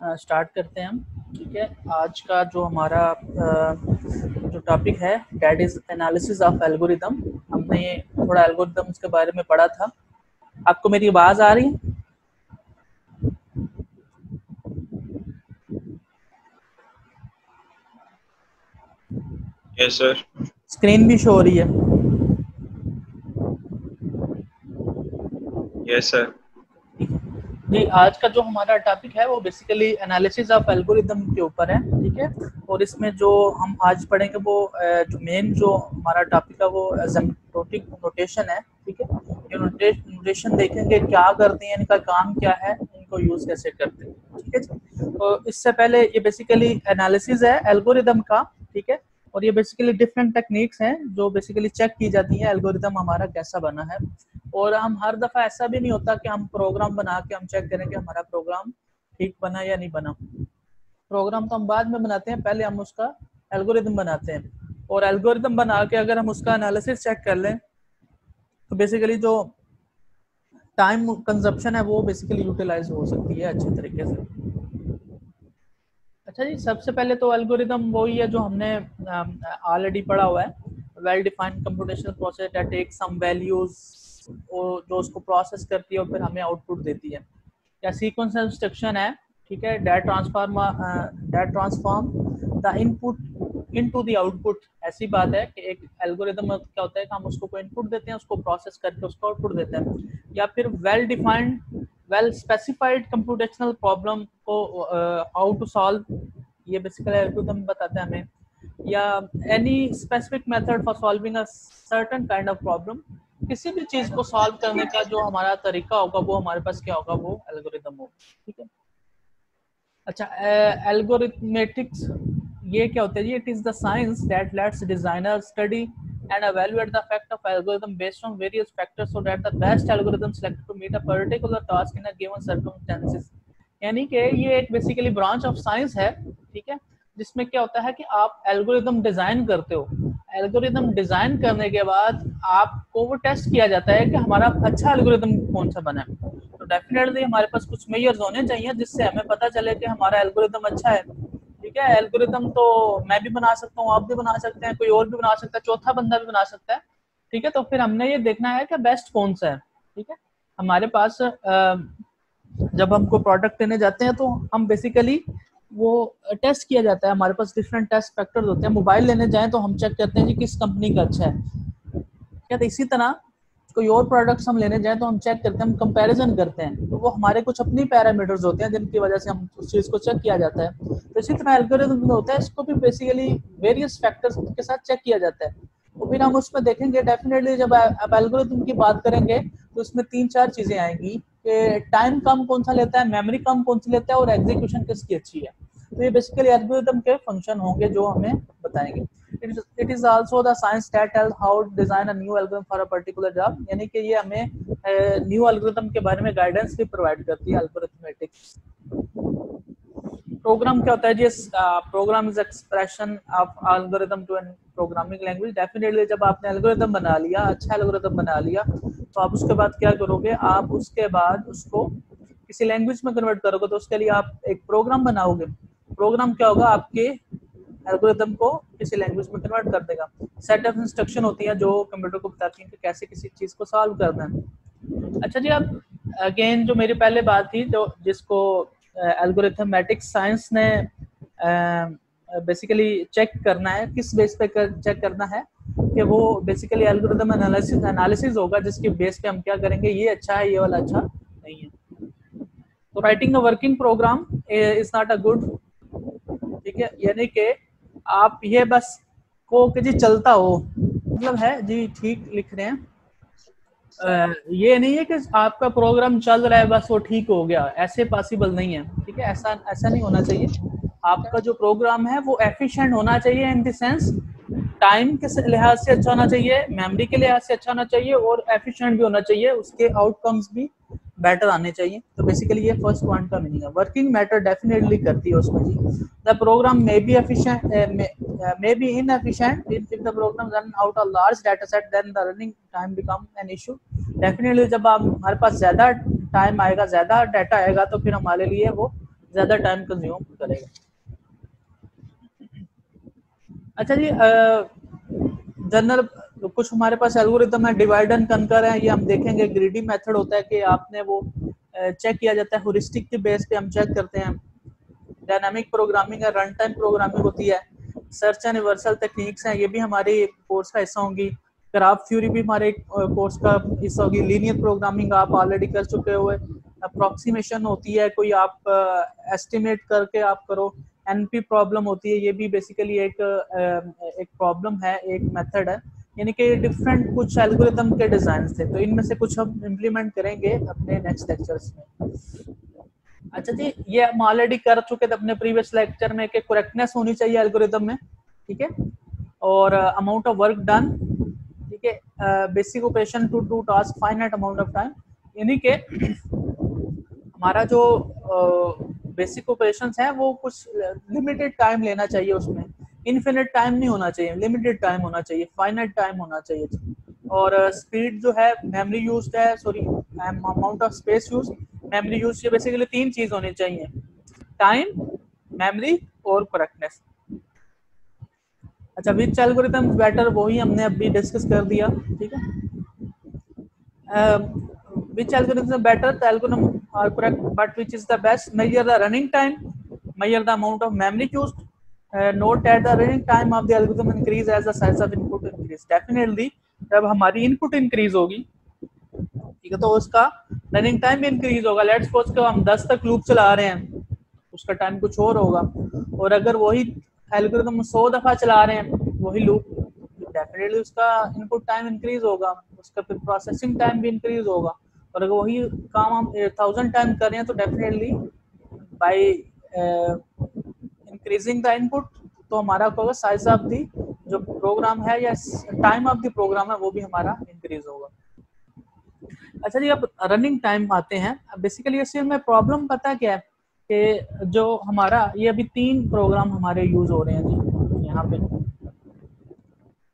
Start करते हैं हम। ठीक है, आज का जो हमारा जो टॉपिक है that is analysis of algorithm. हमने थोड़ा एल्गोरिदम्स के बारे में पढ़ा था। आपको मेरी आवाज़ आ रही है? Yes sir. स्क्रीन भी शो हो रही है? Yes sir. जी, आज का जो हमारा टॉपिक है वो बेसिकली एनालिसिस ऑफ एल्गोरिदम के ऊपर है। ठीक है, और इसमें जो हम आज पढ़ेंगे वो जो मेन जो हमारा टॉपिक है वो एसिम्प्टोटिक नोटेशन है। ठीक है, ये नोटेशन देखेंगे क्या करते हैं, इनका काम क्या है, इनको यूज कैसे करते हैं। ठीक है, तो इससे पहले ये बेसिकली एनालिसिस है एल्गोरिदम का। ठीक है, और ये बेसिकली डिफरेंट टेक्निक्स हैं जो बेसिकली चेक की जाती है एल्गोरिदम हमारा कैसा बना है। और हम हर दफ़ा ऐसा भी नहीं होता कि हम प्रोग्राम बना के हम चेक करें कि हमारा प्रोग्राम ठीक बना या नहीं बना। प्रोग्राम तो हम बाद में बनाते हैं, पहले हम उसका एल्गोरिदम बनाते हैं। और एल्गोरिदम बना के अगर हम उसका एनालिसिस चेक कर लें तो बेसिकली जो टाइम कंजप्शन है वो बेसिकली यूटिलाइज हो सकती है अच्छे तरीके से। अच्छा जी, सबसे पहले तो एल्गोरिदम वही है जो हमने ऑलरेडी पढ़ा हुआ है। Well defined computational process that take some values, जो उसको प्रोसेस करती है और फिर हमें आउटपुट देती है। या सीक्वेंस इंस्ट्रक्शन है, ठीक है, that transform the input into the output. ऐसी बात है कि एक एल्गोरिदम में क्या होता है कि हम उसको कोई इनपुट देते हैं, उसको प्रोसेस करके उसको आउटपुट देते हैं। या फिर well defined well specified computational problem को हाउ टू सॉल्व, ये बेसिकली एल्गोरिथम बताता है हमें। या any specific method for solving a certain kind of problem, किसी भी चीज को सॉल्व करने का जो हमारा तरीका होगा वो हमारे पास क्या होगा, वो एल्गोरिथम होगा। ठीक है, अच्छा, एल्गोरिथमेटिक्स ये क्या होता है जी? It is the science that lets designer study and evaluate the effect of algorithm based on various factors so that the best algorithm selected to meet a particular task in a given circumstances। यानी कि ये एक basically branch of science है। ठीक है, जिसमें क्या होता है कि आप एल्गोरिदम डिजाइन करते हो। एल्गोरिदम डिजाइन करने के बाद आपको वो टेस्ट किया जाता है कि हमारा अच्छा एल्गोरिदम कौन सा बना है। तो डेफिनेटली हमारे पास कुछ मेजर्स होने चाहिए जिससे हमें पता चले कि हमारा एल्गोरिदम अच्छा है। ठीक है, एल्गोरिदम तो मैं भी बना सकता हूँ, आप भी बना सकते हैं, कोई और भी बना सकता है, चौथा बंदा भी बना सकता है। ठीक है, तो फिर हमने ये देखना है कि बेस्ट कौन सा है। ठीक है, हमारे पास जब हमको प्रोडक्ट लेने जाते हैं तो हम बेसिकली वो टेस्ट किया जाता है। हमारे पास डिफरेंट टेस्ट फैक्टर्स होते हैं। मोबाइल लेने जाएं तो हम चेक करते हैं जी किस कंपनी का अच्छा है। क्या, तो इसी तरह कोई और प्रोडक्ट्स हम लेने जाएं तो हम चेक करते हैं, हम कंपैरिजन करते हैं। तो वो हमारे कुछ अपनी पैरामीटर्स होते हैं जिनकी वजह से हम उस चीज़ को चेक किया जाता है। तो इसी तरह एल्गोरिथम में होता है, इसको भी बेसिकली वेरियस फैक्टर्स के साथ चेक किया जाता है। तो फिर हम उसमें देखेंगे डेफिनेटली जब आप एल्गोरिथम की बात करेंगे तो उसमें 3-4 चीज़ें आएंगी कि टाइम कम कौन सा लेता है, मेमोरी कम कौन सा लेता है, और एग्जीक्यूशन किसकी अच्छी है। तो ये बेसिकली एल्गोरिथम के फंक्शन होंगे जो हमें बताएंगे। It is also the science that tells how to design a new algorithm for a particular job। यानी कि ये हमें न्यू एल्गोरिथम के बारे में गाइडेंस भी प्रोवाइड करती है एल्गोरिथमेटिक्स। प्रोग्राम क्या होता है जी? Program is expression of algorithm to an programming language. Definitely जब आपने एल्गोरिथम बना लिया, अच्छा एल्गोरिथम बना लिया, तो आप उसके बाद क्या करोगे? आप उसके बाद उसको किसी लैंग्वेज में कन्वर्ट करोगे। तो उसके लिए आप एक प्रोग्राम बनाओगे। प्रोग्राम क्या होगा? आपके एल्गोरिथम को किसी लैंग्वेज में कन्वर्ट कर देगा। सेट ऑफ इंस्ट्रक्शन होती है जो कंप्यूटर को बताती हैं कि कैसे किसी चीज को सॉल्व करना है। अच्छा जी, अब अगेन जो मेरी पहले बात थी, जो जिसको एल्गोरिथमेटिक्स साइंस ने बेसिकली चेक करना है, किस बेस पे चेक करना है कि वो बेसिकली एल्गोरिथम एनालिसिस होगा जिसके बेस पे हम क्या करेंगे, ये अच्छा है, ये वाला अच्छा नहीं है। तो writing a working program is not a good. ठीक है, यानी कि आप ये बस को कि जी चलता हो, मतलब है जी ठीक लिख रहे हैं, ये नहीं है कि आपका प्रोग्राम चल रहा है बस वो ठीक हो गया, ऐसे पॉसिबल नहीं है। ठीक है, ऐसा ऐसा नहीं होना चाहिए। आपका जो प्रोग्राम है वो एफिशिएंट होना चाहिए, इन द सेंस टाइम के लिहाज से अच्छा होना चाहिए, मेमोरी के लिहाज से अच्छा होना चाहिए, और एफिशिएंट भी होना चाहिए, उसके आउटकम्स भी बेटर आने चाहिए। तो बेसिकली ये फर्स्ट पॉइंट का मीनिंग है। वर्किंग मैटर डेफिनेटली करती है उसमें जी। The program may be efficient may be inefficient if the program run out a large data set, then the running time become an issue। Definitely जब आप हमारे पास ज़्यादा टाइम आएगा, ज़्यादा डाटा आएगा, तो फिर हमारे लिए वो ज़्यादा टाइम कंज्यूम करेगा। अच्छा जी, जनरल कुछ हमारे पास एल्गोरिदम है, डिवाइड एंड कंकर है, ये हम देखेंगे। ग्रीडी मेथड होता है कि आपने वो चेक किया जाता है, ह्यूरिस्टिक के बेस पे हम चेक करते हैं। डायनामिक प्रोग्रामिंग है, रन टाइम प्रोग्रामिंग होती है। सर्च एंड यूनिवर्सल टेक्निक्स हैं, ये भी हमारे कोर्स का हिस्सा होंगी। ग्राफ थ्योरी भी हमारे कोर्स का हिस्सा होगी। लीनियर प्रोग्रामिंग आप ऑलरेडी कर चुके हुए। अप्रोक्सीमेशन होती है, कोई आप एस्टिमेट करके आप करो। एनपी प्रॉब्लम होती है, ये भी बेसिकली एक प्रॉब्लम है, एक मेथड है। यानी कि डिफरेंट कुछ एल्गोरिथम के डिजाइन थे, तो इनमें से कुछ हम इम्प्लीमेंट करेंगे अपने नेक्स्ट लेक्चर्स में। अच्छा जी, ये हम ऑलरेडी कर चुके थे अपने प्रीवियस लेक्चर में कि करेक्टनेस होनी चाहिए एल्गोरिदम में, ठीक है, और अमाउंट ऑफ वर्क डन, ठीक है, basic operation to do task finite amount of time. यानी कि हमारा जो बेसिक ऑपरेशंस है वो कुछ लिमिटेड टाइम लेना चाहिए, उसमें इनफिनिट टाइम नहीं होना चाहिए, लिमिटेड टाइम होना चाहिए, फाइनाइट टाइम होना चाहिए। और स्पीड जो है, मेमोरी यूज है, sorry amount of space use, memory use, ये बेसिकली तीन चीज होनी चाहिए, टाइम, मेमोरी और करेक्टनेस। अच्छा, विच एल्गोरिथम बेटर, वही हमने अभी डिस्कस कर दिया, ठीक है। which algorithm is better, the algorithm are correct, but which is the best, measure the running time, measure the amount of memory used, note that the running time of the algorithm increase as the size of input increase। definitely जब हमारी input increase होगी, ठीक है, तो उसका running time भी increase होगा। Let's suppose कि हम 10 तक लूप चला रहे हैं, उसका टाइम कुछ और होगा। और अगर वही एल्गोरिथम 100 दफा चला रहे हैं वही लूप, डेफिनेटली उसका इनपुट टाइम इंक्रीज होगा, उसका फिर प्रोसेसिंग टाइम भी इंक्रीज होगा। और अगर वही काम हम 1000 टाइम कर रहे हैं तो definitely by increasing the input, तो हमारा क्या होगा, साइज ऑफ द जो प्रोग्राम है या टाइम ऑफ द प्रोग्राम है वो भी हमारा इंक्रीज होगा। अच्छा जी, अब रनिंग टाइम आते हैं। बेसिकली इसमें में प्रॉब्लम पता क्या है कि जो हमारा ये अभी 3 प्रोग्राम हमारे यूज हो रहे हैं जी यहाँ पे।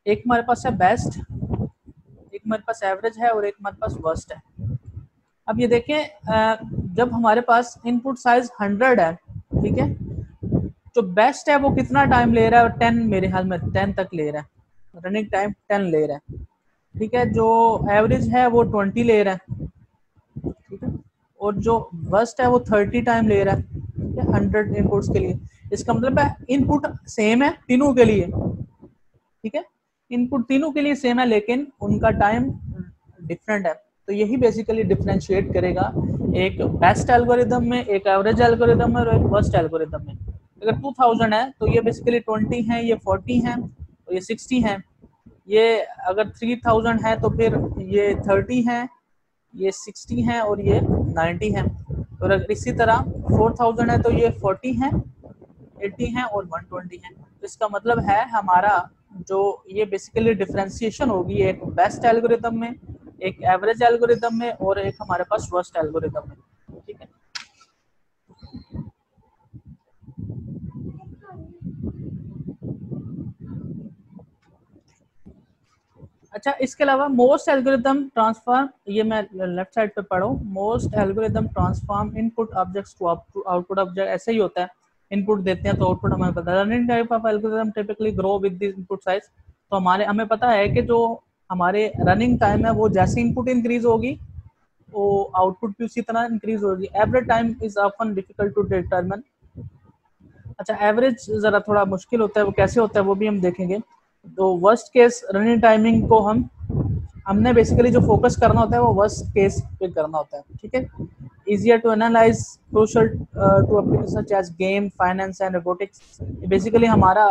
एक हमारे पास है बेस्ट, एक हमारे पास एवरेज है और एक हमारे पास वर्स्ट है। अब ये देखें, जब हमारे पास इनपुट साइज 100 है, ठीक है, जो बेस्ट है वो कितना टाइम ले रहा है, और 10 मेरे ख्याल में 10 तक ले रहा है, रनिंग टाइम 10 ले रहा है, ठीक है। जो एवरेज है वो 20 ले रहा है, ठीक है, और जो वर्स्ट है वो 30 टाइम ले रहा है, ठीक है, 100 इनपुट्स के लिए। इसका मतलब है इनपुट सेम है तीनों के लिए, ठीक है, इनपुट तीनों के लिए सेम है लेकिन उनका टाइम डिफरेंट है। तो यही बेसिकली डिफरेंशिएट करेगा एक बेस्ट एल्गोरिदम में, एक एवरेज एल्गोरिदम में और एक वर्स्ट एल्गोरिदम में। अगर 2000 है तो ये बेसिकली 20 है, ये 40 है और ये 60 है। ये अगर 3000 है तो फिर ये 30 है, ये 60 है और ये 90 है। और अगर इसी तरह 4000 है तो ये 40 है, 80 है और 120 है। तो इसका मतलब है हमारा जो ये बेसिकली डिफरेंशिएशन होगी एक बेस्ट एल्गोरिदम में, एक एवरेज एल्गोरिदम में और एक हमारे पास वर्स्ट एल्गोरिदम में, ठीक है। अच्छा, इसके अलावा मोस्ट एल्गोरिदम ट्रांसफॉर्म, ये मैं लेफ्ट साइड पे पढ़ो, most algorithm transform input objects to output object. ऐसे ही होता है, इनपुट देते हैं तो आउटपुट हमें पता है। Running type of algorithm typically grow with the input size. तो हमें पता है कि जो हमारे रनिंग टाइम है वो जैसे इनपुट इंक्रीज होगी वो आउटपुट भी उसी तरह इंक्रीज होगी। Average time is often difficult to determine. अच्छा, एवरेज जरा थोड़ा मुश्किल होता है, वो कैसे होता है वो भी हम देखेंगे। तो वर्स्ट केस रनिंग टाइमिंग को हमने बेसिकली जो फोकस करना होता है वो वर्स्ट केस पे करना होता है, ठीक है। easier to analyze, crucial to applications such as game, finance and robotics। Basically हमारा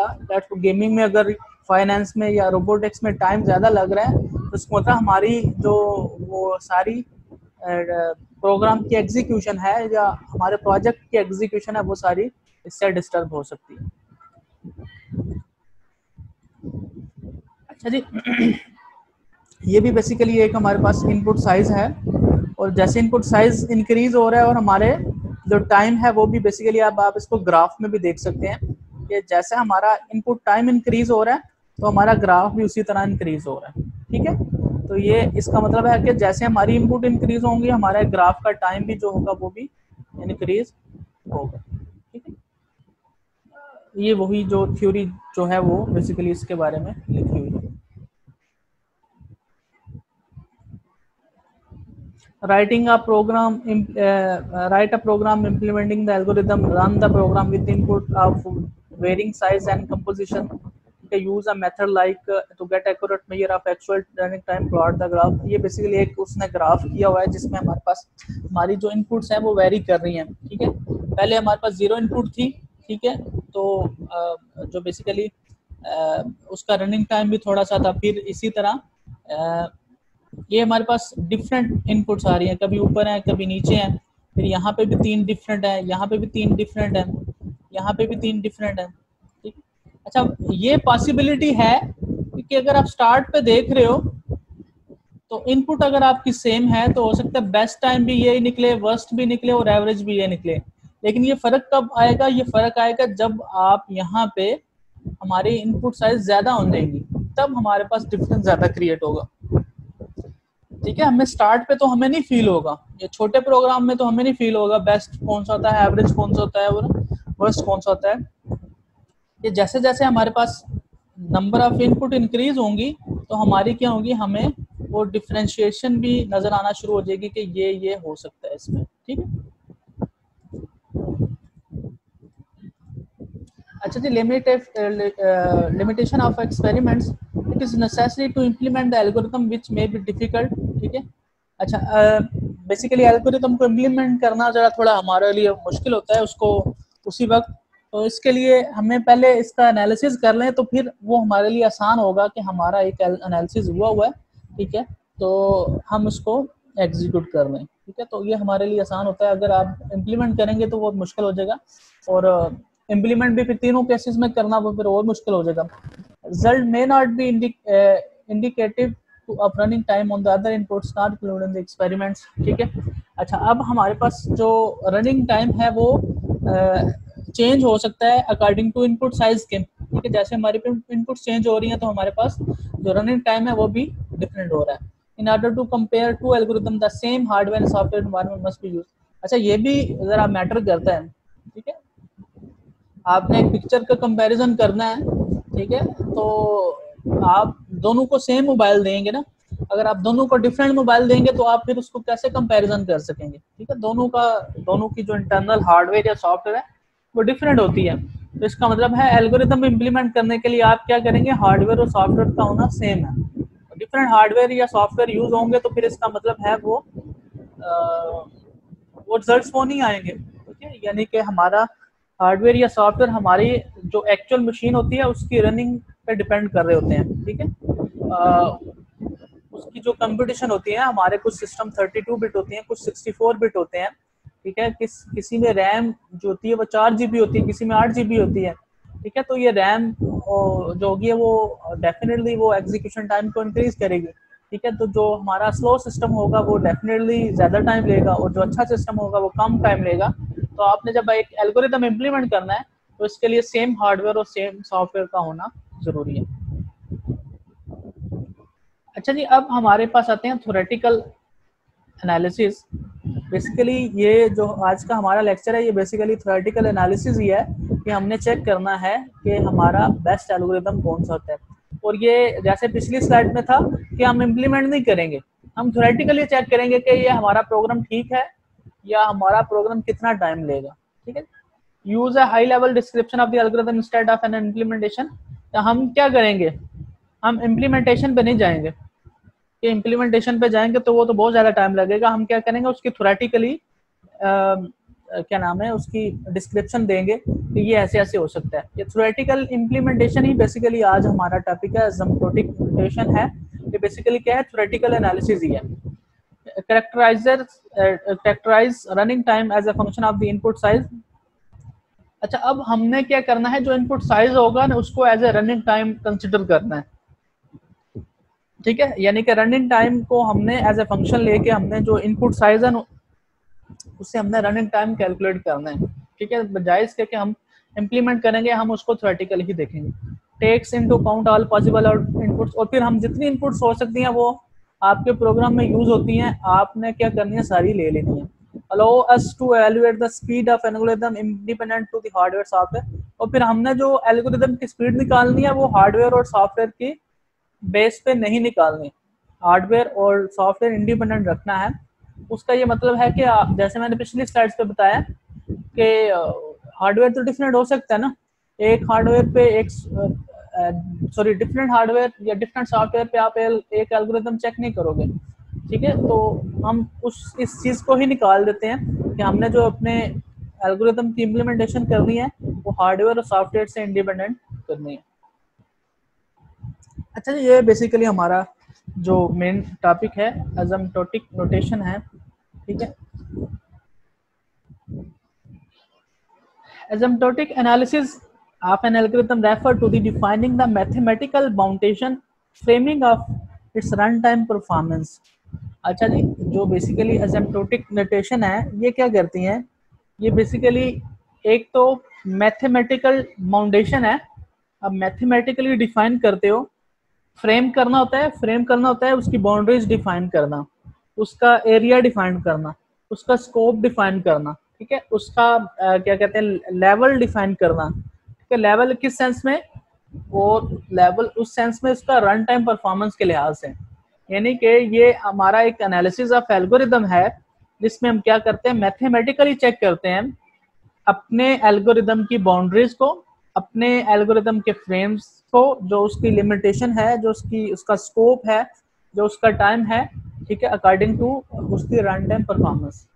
गेमिंग में अगर फाइनेंस में या रोबोटिक्स में टाइम ज़्यादा लग रहा है तो इसको मतलब हमारी जो वो सारी प्रोग्राम की एग्जीक्यूशन है या हमारे प्रोजेक्ट की एग्जीक्यूशन है वो सारी इससे डिस्टर्ब हो सकती है। अच्छा जी, ये भी बेसिकली एक हमारे पास इनपुट साइज है और जैसे इनपुट साइज इंक्रीज हो रहा है और हमारे जो टाइम है वो भी बेसिकली आप इसको ग्राफ में भी देख सकते हैं कि जैसे हमारा इनपुट टाइम इंक्रीज हो रहा है तो हमारा ग्राफ भी उसी तरह इंक्रीज हो रहा है, ठीक है। तो ये इसका मतलब है कि जैसे हमारी इनपुट इंक्रीज होंगी हमारे ग्राफ का टाइम भी जो होगा वो भी इंक्रीज होगा। ये वही जो थ्योरी जो है वो बेसिकली इसके बारे में लिखी हुई है। writing a program write a program implementing the algorithm, run the program with input of varying size and composition. Okay, use a method like to get accurate measure of actual running time, plot the graph. ये basically एक उसने graph किया हुआ है जिसमें हमारे पास हमारी जो इनपुट्स हैं वो वेरी कर रही हैं। ठीक है, पहले हमारे पास 0 इनपुट थी। ठीक है, तो जो बेसिकली उसका रनिंग टाइम भी थोड़ा सा था। फिर इसी तरह ये हमारे पास डिफरेंट इनपुट्स आ रही हैं, कभी ऊपर हैं कभी नीचे हैं। फिर यहाँ पे भी 3 डिफरेंट है, यहाँ पे भी 3 डिफरेंट है, यहाँ पे भी 3 डिफरेंट है। ठीक, अच्छा ये पॉसिबिलिटी है कि अगर आप स्टार्ट पे देख रहे हो तो इनपुट अगर आपकी सेम है तो हो सकता है बेस्ट टाइम भी ये निकले, वर्स्ट भी निकले और एवरेज भी ये निकले। लेकिन ये फर्क कब आएगा? ये फर्क आएगा जब आप यहाँ पे हमारी इनपुट साइज ज्यादा हो जाएंगी, तब हमारे पास डिफरेंस ज्यादा क्रिएट होगा। ठीक है, हमें स्टार्ट पे तो हमें नहीं फील होगा, ये छोटे प्रोग्राम में तो हमें नहीं फील होगा बेस्ट कौन सा होता है, एवरेज कौन सा होता है और वर्स्ट कौन सा होता है। ये जैसे जैसे हमारे पास नंबर ऑफ इनपुट इंक्रीज होंगी तो हमारी क्या होगी, हमें वो डिफरेंशिएशन भी नजर आना शुरू हो जाएगी कि ये हो सकता है इसमें। ठीक है, अच्छा जी, limitation of experiments, it is necessary to implement the algorithm which may be difficult. ठीक है, अच्छा बेसिकली एल्गोरिथम को इम्प्लीमेंट करना जरा थोड़ा हमारे लिए मुश्किल होता है उसको उसी वक्त, तो इसके लिए हमें पहले इसका एनालिसिस कर लें तो फिर वो हमारे लिए आसान होगा कि हमारा एक एनालिसिस हुआ है। ठीक है, तो हम उसको एग्जीक्यूट कर लें। ठीक है, तो ये हमारे लिए आसान होता है। अगर आप इम्प्लीमेंट करेंगे तो बहुत मुश्किल हो जाएगा, और इम्प्लीमेंट भी फिर तीनों केसेस में करना वो फिर और मुश्किल हो जाएगा। Result may not be indicative to a running time on the other inputs not included in the experiments. ठीक है, अच्छा अब हमारे पास जो रनिंग टाइम है वो चेंज हो सकता है अकॉर्डिंग टू इनपुट साइज के। ठीक है, जैसे हमारी इनपुट चेंज हो रही हैं तो हमारे पास जो रनिंग टाइम है वो भी डिफरेंट हो रहा है। In order to compare two algorithm the same hardware and software environment must be used. अच्छा ये भी जरा मैटर करता है। ठीक है, आपने एक पिक्चर का कंपैरिजन करना है। ठीक है, तो आप दोनों को सेम मोबाइल देंगे ना, अगर आप दोनों को डिफरेंट मोबाइल देंगे तो आप फिर उसको कैसे कंपैरिजन कर सकेंगे? ठीक है, दोनों की जो इंटरनल हार्डवेयर या सॉफ्टवेयर है वो डिफरेंट होती है। तो इसका मतलब है एल्गोरिथम इम्प्लीमेंट करने के लिए आप क्या करेंगे, हार्डवेयर और सॉफ्टवेयर का होना सेम है। डिफरेंट हार्डवेयर या सॉफ्टवेयर यूज होंगे तो फिर इसका मतलब है वो रिजल्ट्स वो नहीं आएंगे। ठीक है, यानी कि हमारा हार्डवेयर या सॉफ्टवेयर हमारी जो एक्चुअल मशीन होती है उसकी रनिंग पे डिपेंड कर रहे होते हैं। ठीक है, उसकी जो कंप्यूटेशन होती है, हमारे कुछ सिस्टम 32 बिट होती हैं, कुछ 64 बिट होते हैं। ठीक है, किसी में रैम जो होती है वो 4 GB होती है, किसी में 8 GB होती है। ठीक है, तो ये रैम जो होगी वो डेफिनेटली वो एग्जीक्यूशन टाइम को इंक्रीज करेगी। ठीक है, तो जो हमारा स्लो सिस्टम होगा वो डेफिनेटली ज़्यादा टाइम लेगा और जो अच्छा सिस्टम होगा वो कम टाइम लेगा। तो आपने जब एक एल्गोरिथम इम्प्लीमेंट करना है तो इसके लिए सेम हार्डवेयर और सेम सॉफ्टवेयर का होना ज़रूरी है। अच्छा जी, अब हमारे पास आते हैं थ्योरेटिकल एनालिसिस। बेसिकली ये जो आज का हमारा लेक्चर है ये बेसिकली थ्योरेटिकल एनालिसिस ही है कि हमने चेक करना है कि हमारा बेस्ट एल्गोरिथम कौन सा होता है। और ये जैसे पिछली स्लाइड में था कि हम इम्प्लीमेंट नहीं करेंगे, हम थ्योरेटिकली चेक करेंगे कि ये हमारा प्रोग्राम ठीक है या हमारा प्रोग्राम कितना टाइम लेगा। ठीक है, use a high level description of the algorithm instead of an implementation. तो हम क्या करेंगे, हम इम्प्लीमेंटेशन पे नहीं जाएंगे कि इम्प्लीमेंटेशन पे जाएंगे तो वो तो बहुत ज़्यादा टाइम लगेगा। हम क्या करेंगे, उसकी थ्योरेटिकली क्या नाम है उसकी डिस्क्रिप्शन देंगे कि ये ऐसे ऐसे हो सकता है। ये थ्योरेटिकल इम्प्लीमेंटेशन ही बेसिकली आज हमारा टॉपिक है, एसिम्प्टोटिक इम्प्लीमेंटेशन है। ये बेसिकली क्या है, थ्योरेटिकल एनालिसिस ही है। Characterise running time as a function of the input size. अच्छा अब हमने क्या करना है, जो इनपुट साइज होगा ना उसको as a running time consider करना है। ठीक है, यानी कि रनिंग टाइम को हमने एज ए फंक्शन लेके हमने जो इनपुट साइज है उससे हमने रनिंग टाइम कैलकुलेट करना है। ठीक है, बजाय इसके कि हम इम्प्लीमेंट करेंगे हम उसको थ्योरेटिकली ही देखेंगे। Takes into account all possible inputs, और फिर हम जितनी इनपुट्स हो सकती हैं वो आपके प्रोग्राम में यूज होती हैं, आपने क्या करनी है, सारी ले लेनी है। Allow us to evaluate the speed of an algorithm independent to the hardware software. और फिर हमने जो एल्गोरिदम की स्पीड निकालनी है वो हार्डवेयर और सॉफ्टवेयर की बेस पे नहीं निकालनी, हार्डवेयर और सॉफ्टवेयर इंडिपेंडेंट रखना है। उसका ये मतलब है कि जैसे मैंने पिछली स्लाइड्स पे बताया कि हार्डवेयर तो डिफरेंट हो सकता है ना, एक हार्डवेयर पे एक सॉरी डिफरेंट हार्डवेयर या डिफरेंट सॉफ्टवेयर पे आप एक एल्गोरिदम चेक नहीं करोगे, ठीक है। तो हम इस चीज को ही निकाल देते हैं कि हमने जो अपने एल्गोरिदम की इम्प्लीमेंटेशन करनी है वो हार्डवेयर और सॉफ्टवेयर से इंडिपेंडेंट करनी है। अच्छा जी, ये बेसिकली हमारा जो मेन टॉपिक है एसिम्प्टोटिक नोटेशन है, ठीक है। Asymptotic analysis of an algorithm refer to the defining the mathematical foundation framing of its runtime performance। अच्छा जी, जो बेसिकली asymptotic notation है ये क्या करती हैं, ये बेसिकली एक तो मैथमेटिकल फाउंडेशन है। अब मैथमेटिकली डिफाइन करते हो, फ्रेम करना होता है, फ्रेम करना होता है उसकी बाउंड्रीज डिफाइन करना, उसका एरिया डिफाइन करना, उसका स्कोप डिफाइन करना, ठीक है, उसका क्या कहते हैं लेवल डिफाइन करना, ठीक है। लेवल किस सेंस में, और लेवल उस सेंस में उसका रन टाइम परफॉर्मेंस के लिहाज से, यानी कि ये हमारा एक एनालिसिस ऑफ एल्गोरिदम है जिसमें हम क्या करते हैं, मैथमेटिकली चेक करते हैं अपने एल्गोरिदम की बाउंड्रीज को, अपने एल्गोरिदम के फ्रेम्स को, जो उसकी लिमिटेशन है, जो उसका स्कोप है, जो उसका टाइम है, ठीक है, अकॉर्डिंग टू उसकी run time performance.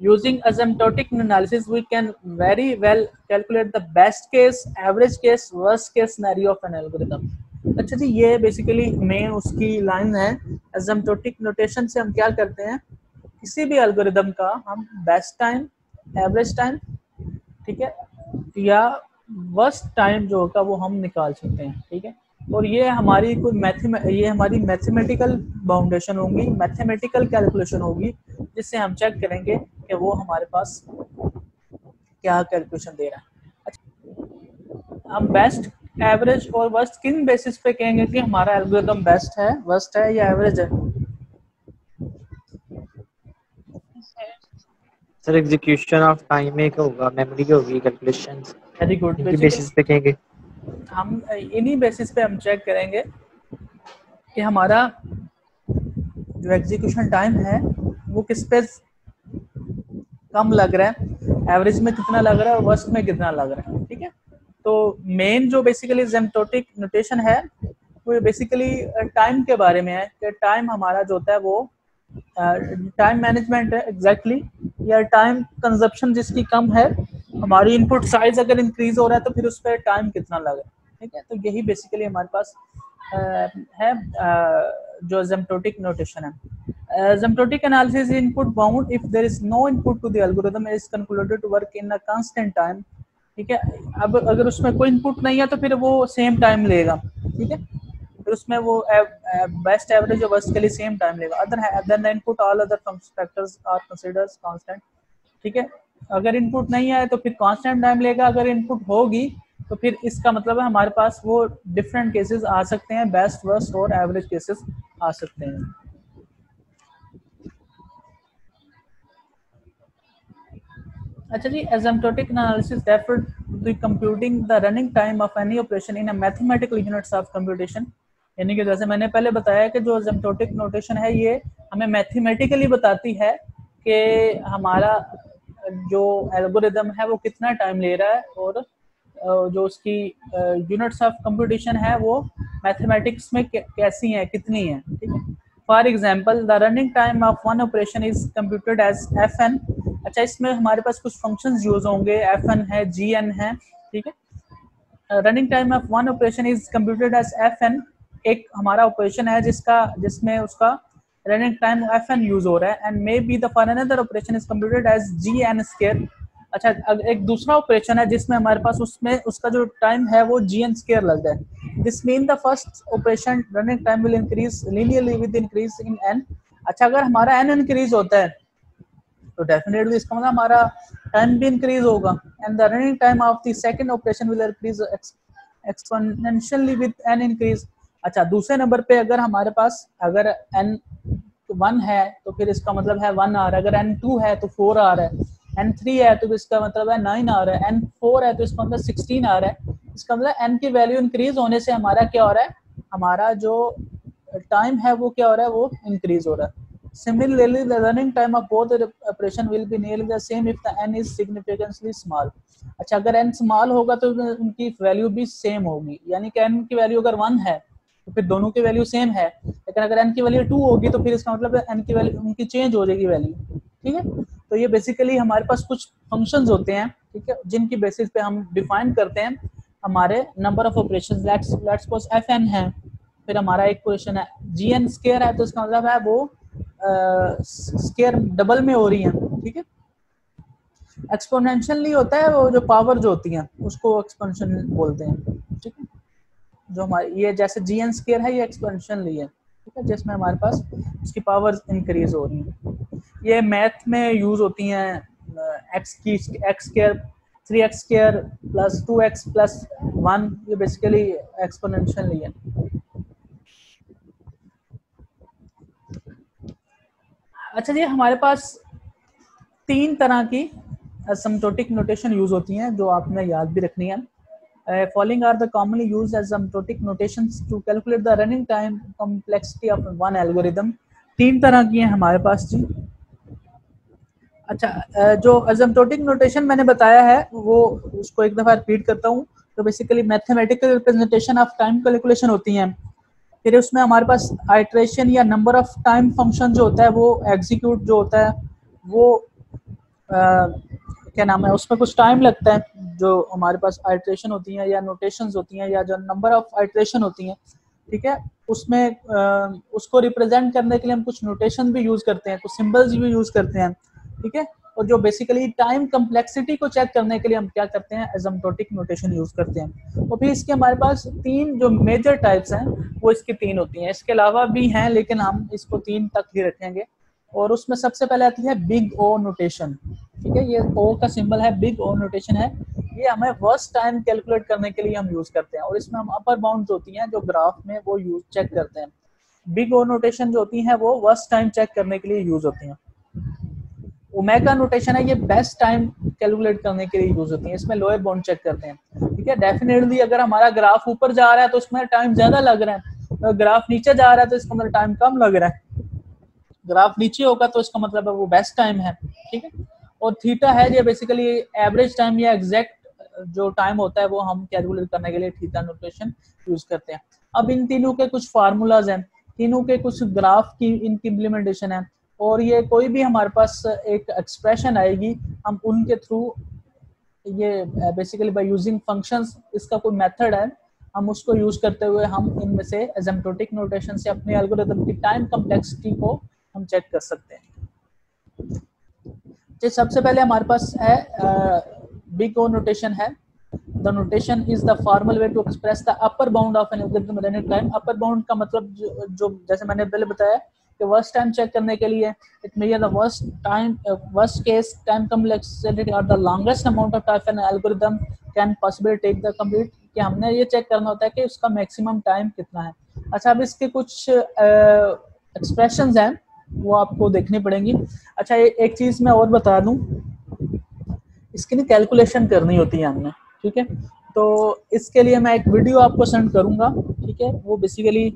Using asymptotic analysis, we can very well calculate the best case, average case, worst case scenario of an algorithm। अच्छा जी, ये बेसिकली मेन उसकी लाइन है। asymptotic notation से हम क्या करते हैं, किसी भी एल्गोरिदम का हम बेस्ट टाइम, एवरेज टाइम, ठीक है, या वर्स्ट टाइम जो होगा वो हम निकाल सकते हैं, ठीक है। और ये हमारी ये हमारी मैथमेटिकल बाउंडेशन होगी, मैथमेटिकल कैलकुलेशन होगी, जिससे हम चेक करेंगे कि वो हमारे पास क्या कैलकुलेशन दे रहा है। अच्छा, हम बेस्ट, एवरेज और वर्स्ट किन बेसिस पे कहेंगे कि हमारा एल्गोरिदम बेस्ट है, वर्स्ट है या एवरेज है? सर एग्जीक्यूशन ऑफ टाइम में क्या होगा, मेमोरी की होगी, कैलकुलेशंस, वेरी गुड। इनकी बेसिस पे कहेंगे। हम इन्हीं बेसिस पे हम चेक करेंगे कि हमारा जो एग्जीक्यूशन टाइम है वो किस पे कम लग रहा है, एवरेज में कितना लग रहा है और वर्स्ट में कितना लग रहा है, ठीक है। तो मेन जो बेसिकली एसिम्प्टोटिक नोटेशन है वो बेसिकली टाइम के बारे में है कि टाइम हमारा जो होता है वो टाइम मैनेजमेंट है एग्जैक्टली, या टाइम कंजप्शन जिसकी कम है, हमारी इनपुट साइज अगर इंक्रीज हो रहा है तो फिर उस पर टाइम कितना लगा, ठीक है। तो यही बेसिकली हमारे पास है जो एसिम्प्टोटिक नोटेशन है। Asymptotic analysis is input bound if there is no input to the algorithm is concluded to work in a constant time, ठीक है। अब अगर उसमें कोई इनपुट नहीं है तो फिर वो सेम टाइम लेगा, ठीक है, फिर उसमें वो बेस्ट एवरेज और वर्स्ट के लिए सेम टाइम लेगा। Other the input all other factors are considered constant, ठीक है। अगर इनपुट नहीं आए तो फिर कांस्टेंट टाइम लेगा, अगर इनपुट होगी तो फिर इसका मतलब है हमारे पास वो डिफरेंट केसेस आ सकते हैं, बेस्ट, वर्स्ट और एवरेज केसेस आ सकते हैं। अच्छा जी, asymptotic analysis refer to computing the running time of any operation in a mathematical units of computation, यानी कि जैसे मैंने पहले बताया कि जो asymptotic notation है ये हमें मैथमेटिकली बताती है कि हमारा जो एल्गोरिदम है वो कितना टाइम ले रहा है, और जो उसकी यूनिट्स ऑफ कंप्यूटेशन है वो मैथमेटिक्स में कैसी हैं, कितनी है, ठीक है। For example the running time of one operation is computed as f n. अच्छा, इसमें हमारे पास कुछ फंक्शंस यूज होंगे, एफ एन है, जी एन है, ठीक है। Running time of one operation is computed as f n, एक हमारा ऑपरेशन है जिसमें उसका running time f n use हो रहा है, and maybe the for another operation is computed as g n square. अच्छा, एक दूसरा ऑपरेशन है जिसमें हमारे पास उसमें उसका जो टाइम है वो जी एन स्क्वायर लग रहा है। This mean the first operation running time will increase linearly with increase in an. अच्छा, अगर हमारा एन इंक्रीज होता है तो डेफिनेटली इसका मतलब हमारा टाइम भी इंक्रीज होगा, and the running time of the second operation will increase exponentially with an increase. अच्छा, दूसरे नंबर पे अगर हमारे पास अगर एन 1 है तो फिर इसका मतलब है 1 आ रहा है, अगर एन 2 है तो 4 आ रहा है, n3 है तो इसका मतलब है 9 आ रहा है, n4 है तो इसका मतलब 16 आ रहा है। इसका मतलब n की वैल्यू इंक्रीज होने से हमारा क्या हो रहा है, हमारा जो टाइम है वो क्या हो रहा है, वो इंक्रीज हो रहा है। Similarly, the running time of both the operation will be nearly the same if the n is significantly small. अच्छा, अगर n स्मॉल होगा तो उनकी वैल्यू भी सेम होगी, यानी कि n की वैल्यू अगर 1 है तो फिर दोनों की वैल्यू सेम है, लेकिन अगर n की वैल्यू 2 होगी तो फिर इसका मतलब n की वैल्यू उनकी चेंज हो जाएगी वैल्यू। ठीक है, तो ये बेसिकली हमारे पास कुछ फंक्शंस होते हैं, ठीक है, जिनकी बेसिस पे हम डिफाइन करते हैं हमारे number of operations. Let's suppose fn है, फिर हमारा एक क्वेश्चन है gn स्क्वायर है, तो इसका मतलब है वो स्क्वायर डबल में हो रही है। ठीक है, एक्सपोनेंशियली होता है वो जो पावर जो होती है उसको एक्सपोनेंशियल बोलते हैं। ठीक है, जो हमारी ये जैसे gn स्क्वायर है ये एक्सपोनेंशियली है, ठीक है, जिसमें हमारे पास उसकी पावर इंक्रीज हो रही है। ये मैथ में यूज होती हैं, x square 3x square plus 2x plus 1, ये बेसिकली एक्सपोनेंशियली है। अच्छा जी, हमारे पास 3 तरह की एसिम्प्टोटिक नोटेशन यूज होती हैं जो आपने याद भी रखनी है। Following are the commonly used asymptotic notations to calculate the running time complexity of one algorithm. 3 तरह की हैं हमारे पास जी। अच्छा, जो एसिम्प्टोटिक नोटेशन मैंने बताया है वो उसको एक दफा रिपीट करता हूँ। तो basically mathematical representation of time calculation होती हैं, फिर उसमें हमारे पास आइट्रेशन या नंबर ऑफ टाइम फंक्शन जो होता है वो एग्जीक्यूट जो होता है वो क्या नाम है, उसमें कुछ टाइम लगता है। जो हमारे पास आइट्रेशन होती हैं या नोटेशंस होती हैं या जो नंबर ऑफ आइट्रेशन होती हैं, ठीक है, उसमें उसको रिप्रेजेंट करने के लिए हम कुछ नोटेशन भी यूज करते हैं, कुछ सिंबल्स भी यूज करते हैं। ठीक है, और जो बेसिकली टाइम कम्प्लेक्सिटी को चेक करने के लिए हम क्या करते हैं, एसिम्प्टोटिक नोटेशन यूज करते हैं। और फिर इसके हमारे पास 3 जो मेजर टाइप्स हैं वो इसकी 3 होती हैं, इसके अलावा भी हैं लेकिन हम इसको 3 तक ही रखेंगे। और उसमें सबसे पहले आती है बिग ओ नोटेशन। ठीक है, ये ओ का सिंबल है, बिग ओ नोटेशन है, ये हमें वर्स्ट टाइम कैलकुलेट करने के लिए हम यूज करते हैं। और इसमें हम अपर बाउंड होती हैं जो ग्राफ में वो यूज चेक करते हैं। बिग ओ नोटेशन जो होती है वो वर्स्ट टाइम चेक करने के लिए यूज होती हैं। ओमेगा नोटेशन है, ये बेस्ट टाइम कैलकुलेट करने के लिए यूज होती है, इसमें लोअर बाउंड चेक करते हैं। ठीक है, डेफिनेटली अगर हमारा ग्राफ ऊपर जा रहा है तो उसमें टाइम ज्यादा लग रहा है, अगर ग्राफ नीचे जा रहा है तो इसका मतलब टाइम कम लग रहा है। ग्राफ नीचे होगा तो इसका मतलब है वो बेस्ट टाइम है। ठीक है, और थीटा है ये बेसिकली एवरेज टाइम या एग्जैक्ट जो टाइम होता है वो हम कैलकुलेट करने के लिए थीटा नोटेशन यूज करते हैं। अब इन तीनों के कुछ फार्मूलाज हैं, तीनों के कुछ ग्राफ की इनकी इम्प्लीमेंटेशन है, और ये कोई भी हमारे पास एक एक्सप्रेशन आएगी हम उनके थ्रू, ये बेसिकली बाय यूजिंग फंक्शंस, इसका कोई मेथड है, हम उसको यूज करते हुए हम इनमें से एसिम्प्टोटिक नोटेशन से अपने एल्गोरिथम की टाइम कम्प्लेक्सिटी को हम चेक कर सकते हैं। तो सबसे पहले हमारे पास है बिग ओ नोटेशन है। The notation is the formal way to express the upper bound of an algorithm running time. Upper bound का मतलब जो जैसे मैंने पहले बताया कि वर्स्ट टाइम चेक करने के लिए it measure the worst case time complexity और the longest amount of time an algorithm can possibly take the complete, कि हमने ये चेक करना होता है कि उसका मैक्सिमम टाइम कितना है। अच्छा, अब इसके कुछ एक्सप्रेशंस हैं वो आपको देखनी पड़ेंगी। अच्छा, एक चीज मैं और बता दूं, इसकी ना कैलकुलेशन करनी होती है हमने। ठीक है, तो इसके लिए मैं एक वीडियो आपको सेंड करूंगा। ठीक है, वो बेसिकली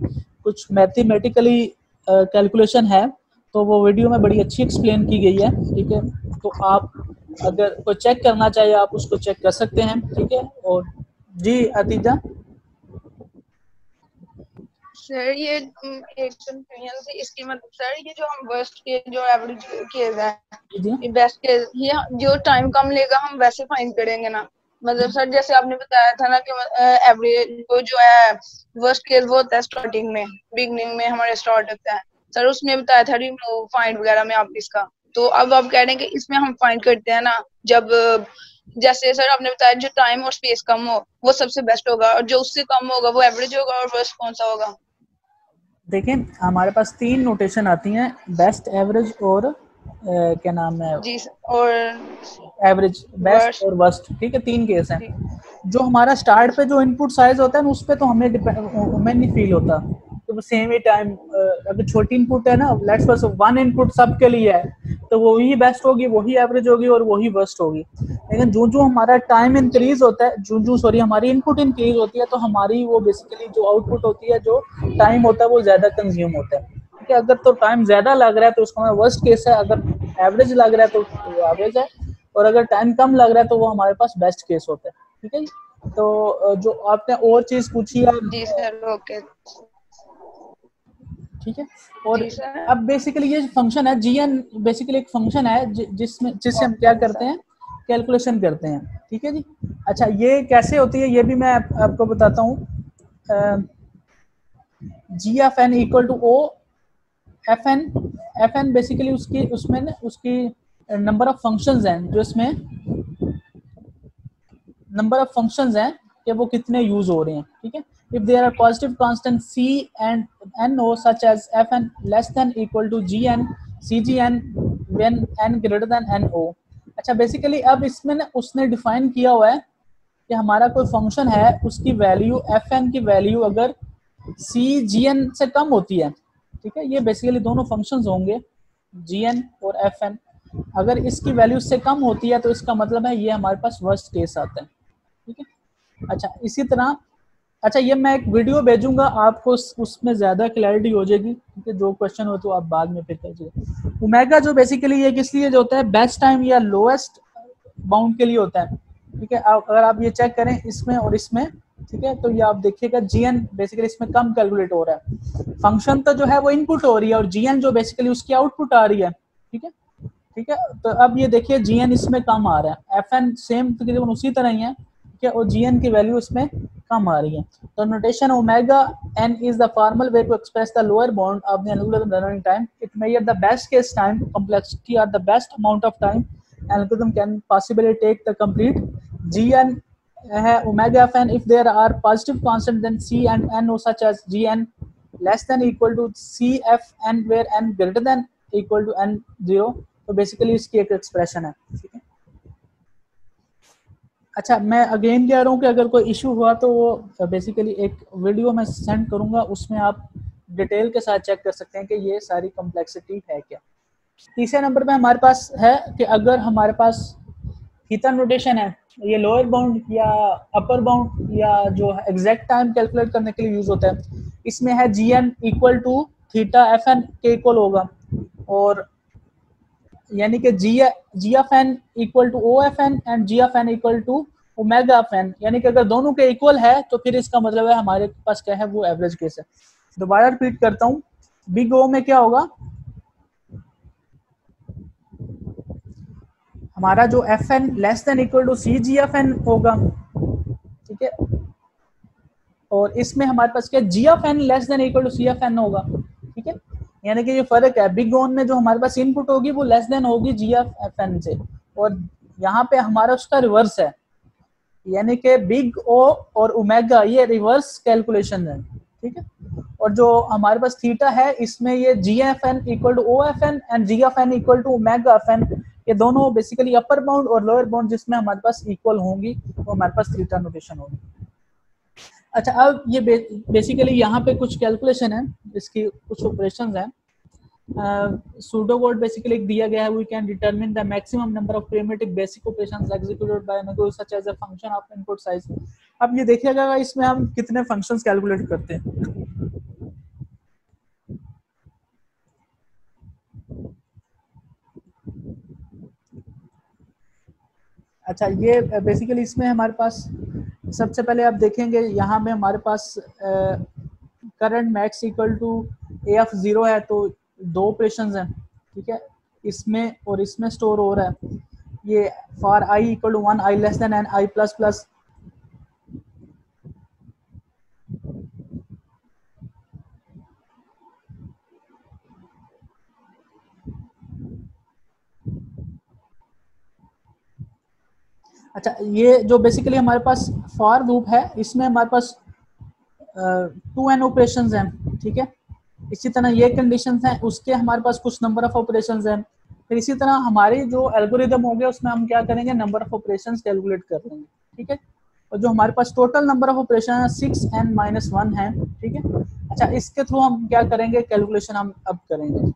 कुछ मैथमेटिकली कैलकुलेशन है, तो वो वीडियो में बड़ी अच्छी एक्सप्लेन की गई है। ठीक है, तो आप अगर कोई चेक करना चाहिए आप उसको चेक कर सकते हैं। ठीक है, और जी अतीजा सर ये एक कंफ्यूजन थी इसकी, मतलब सर ये जो हम वर्स्ट के जो एवरेज केस है, ये बेस्ट केस, ये जो टाइम कम लेगा हम वैसे फाइंड करेंगे ना। मतलब सर जैसे आपने बताया था ना कि एवरेज वो जो है वर्स्ट केस वो होता है स्टार्टिंग में, बिगनिंग में हमारे स्टार्ट होता है। सर उसमें बताया था रिमूव फाइंड वगैरह में आप इसका, तो अब आप कह रहे हैं कि इसमें हम फाइंड करते हैं ना जब जैसे सर आपने बताया जो टाइम और स्पेस कम हो वो सबसे बेस्ट होगा, और जो उससे कम होगा वो एवरेज होगा, और वर्स्ट कौन सा होगा? देखिए हमारे पास 3 नोटेशन आती हैं, बेस्ट, एवरेज और क्या नाम है जी, और एवरेज, बेस्ट और वर्स्ट। ठीक है, 3 केस हैं। जो हमारा स्टार्ट पे जो इनपुट साइज होता है ना उस पर तो हमें नहीं फील होता, तो सेम ही टाइम अगर छोटी इनपुट है ना, लेट्स सपोज 1 इनपुट सबके लिए है, तो वही बेस्ट होगी, वही एवरेज होगी और वही वर्स्ट होगी। लेकिन जो जो हमारा टाइम इंक्रीज होता है, जो सॉरी हमारी इनपुट इंक्रीज होती है, तो हमारी वो बेसिकली जो आउटपुट होती है, जो टाइम होता है वो ज्यादा कंज्यूम होता है। ठीक है, अगर तो टाइम ज्यादा लग रहा है तो उसका हमारा वर्स्ट केस है, अगर एवरेज लग रहा है तो एवरेज है, और अगर टाइम कम लग रहा है तो वो हमारे पास बेस्ट केस होता है। ठीक है, तो जो आपने और चीज पूछी है। जी सर, ओके। ठीक है, और अब बेसिकली ये फंक्शन है जीएन, बेसिकली एक फंक्शन है जिससे हम क्या करते हैं, कैलकुलेशन करते हैं। ठीक है जी। अच्छा, ये कैसे होती है ये भी मैं आपको बताता हूँ। G f n equal to O f n basically उसमें उसकी नंबर ऑफ फंक्शंस हैं, जो इसमें नंबर ऑफ फंक्शंस हैं कि वो कितने यूज हो रहे हैं। ठीक है, if there are positive constant c and no such as fn less than equal to gn cgn when n greater than no। अच्छा, बेसिकली अब इसमें ना उसने डिफाइन किया हुआ है कि हमारा कोई फंक्शन है, उसकी वैल्यू fn की वैल्यू अगर cgn से कम होती है। ठीक है, ये बेसिकली दोनों फंक्शंस होंगे gn और fn, अगर इसकी वैल्यू से कम होती है तो इसका मतलब है ये हमारे पास वर्स्ट केस आता है। ठीक है, अच्छा इसी तरह, अच्छा ये मैं एक वीडियो भेजूंगा आपको, उसमें ज्यादा क्लैरिटी हो जाएगी। ठीक है, जो क्वेश्चन हो तो आप बाद में फिर कीजिए। ओमेगा जो बेसिकली ये किस लिए जो होता है, बेस्ट टाइम या लोएस्ट बाउंड के लिए होता है। ठीक है, अगर आप ये चेक करें इसमें और इसमें, ठीक है, तो ये आप देखिएगा जीएन बेसिकली इसमें कम कैलकुलेट हो रहा है, फंक्शन तो जो है वो इनपुट हो रही है और जीएन जो बेसिकली उसकी आउटपुट आ रही है। ठीक है, ठीक है, तो अब ये देखिए जीएन इसमें कम आ रहा है, एफएन सेम तकरीबन उसी तरह ही है। ठीक है, और जीएन की वैल्यू इसमें कम आ रही है। तो notation omega n is the formal way to express the lower bound of the algorithm running time. It measure the best case time complexity or the best amount of time algorithm can possibly take the complete। gn है omega fn if there are positive constant then c and n such as gn less than equal to cfn where n greater than equal to n0। तो basically इसकी एक expression है। ठीक है, अच्छा मैं again कह रहा हूँ कि अगर कोई इशू हुआ तो वो बेसिकली एक वीडियो मैं सेंड करूँगा, उसमें आप डिटेल के साथ चेक कर सकते हैं कि ये सारी कॉम्प्लेक्सिटी है क्या। तीसरे नंबर पे हमारे पास है कि अगर हमारे पास थीटा नोटेशन है, ये लोअर बाउंड या अपर बाउंड या जो एग्जैक्ट टाइम कैलकुलेट करने के लिए यूज होता है, इसमें है g n equal to theta f n के इक्वल होगा, और यानी कि g f n equal to O f n and g f n equal to omega f n, यानी कि अगर दोनों के इक्वल है तो फिर इसका मतलब है हमारे पास क्या है, वो एवरेज केस है। दोबारा रिपीट करता हूँ, बिग ओ में क्या होगा, हमारा जो f n less than equal to c g f n होगा। ठीक है, और इसमें हमारे पास क्या, g f n less than equal to c f n होगा। ठीक है, यानी कि ये फर्क है, बिग ओन में जो हमारे पास इनपुट होगी वो लेस देन होगी जी एफ एन से, और यहाँ पे हमारा उसका रिवर्स है, यानी कि बिग ओ और ओमेगा ये रिवर्स कैलकुलेशन है। ठीक है, और जो हमारे पास थीटा है इसमें ये g f n equal to O f n and g f n equal to omega f n, ये दोनों बेसिकली अपर बाउंड और लोअर बाउंड जिसमें हमारे पास इक्वल होंगी वो हमारे पास थीटा नोटेशन होगी। अच्छा, अब ये बेसिकली यहाँ पे कुछ कैलकुलेशन है, इसकी कुछ ऑपरेशंस हैं। सूडो कोड बेसिकली दिया गया है, we can determine the maximum number of primitive basic operations executed by an such as a function of input size. अब ये देखिएगा इसमें हम कितने फंक्शंस कैलकुलेट करते हैं। अच्छा, ये बेसिकली इसमें हमारे पास सबसे पहले आप देखेंगे यहाँ में हमारे पास current max equal to a f 0 है, तो दो ऑपरेशंस हैं। ठीक है, इसमें और इसमें स्टोर हो रहा है, ये for i equal to 1 i less than n i plus plus. अच्छा, ये जो बेसिकली हमारे पास फॉर लूप है इसमें हमारे पास 2n ऑपरेशंस हैं। ठीक है, इसी तरह ये कंडीशंस हैं, उसके हमारे पास कुछ नंबर ऑफ ऑपरेशंस हैं। फिर इसी तरह हमारी जो एल्गोरिदम हो गया उसमें हम क्या करेंगे, नंबर ऑफ ऑपरेशंस कैलकुलेट कर लेंगे। ठीक है, और जो हमारे पास टोटल नंबर ऑफ ऑपरेशन है 6n-1 है। ठीक है, अच्छा इसके थ्रू हम क्या करेंगे, कैलकुलेशन हम अब करेंगे।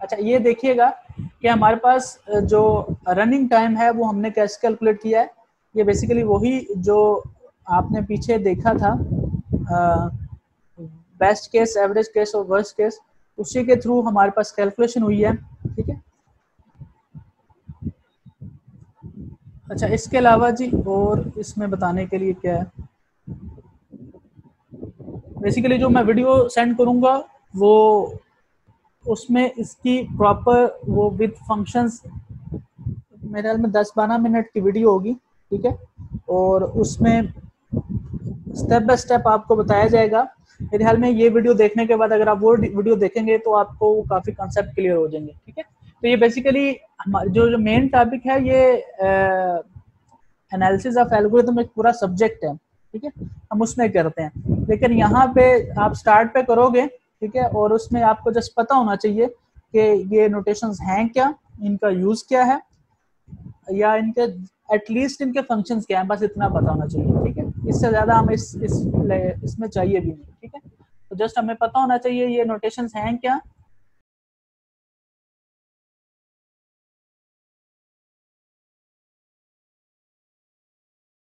अच्छा ये देखिएगा कि हमारे पास जो रनिंग टाइम है वो हमने कैसे कैलकुलेट किया है। ये बेसिकली वही जो आपने पीछे देखा था, बेस्ट केस, एवरेज केस और वर्स्ट केस, उसी के थ्रू हमारे पास कैलकुलेशन हुई है। ठीक है। अच्छा इसके अलावा जी और इसमें बताने के लिए क्या है, बेसिकली जो मैं वीडियो सेंड करूंगा वो उसमें इसकी प्रॉपर वो विद फंक्शंस मेरे ख्याल में 10-12 मिनट की वीडियो होगी। ठीक है। और उसमें स्टेप बाय स्टेप आपको बताया जाएगा। मेरे ख्याल में ये वीडियो देखने के बाद अगर आप वो वीडियो देखेंगे तो आपको काफ़ी कॉन्सेप्ट क्लियर हो जाएंगे। ठीक है। तो ये बेसिकली जो मेन टॉपिक है ये एनालिसिस ऑफ एल्गोरिथम एक पूरा सब्जेक्ट है। ठीक है। हम उसमें करते हैं, लेकिन यहाँ पे आप स्टार्ट पे करोगे। ठीक है। और उसमें आपको जस्ट पता होना चाहिए कि ये नोटेशंस हैं क्या, इनका यूज क्या है, या इनके एटलीस्ट इनके फंक्शंस क्या हैं, बस इतना पता होना चाहिए। ठीक है। इससे ज्यादा हमें इसमें चाहिए भी नहीं। ठीक है। तो जस्ट हमें पता होना चाहिए ये नोटेशंस हैं क्या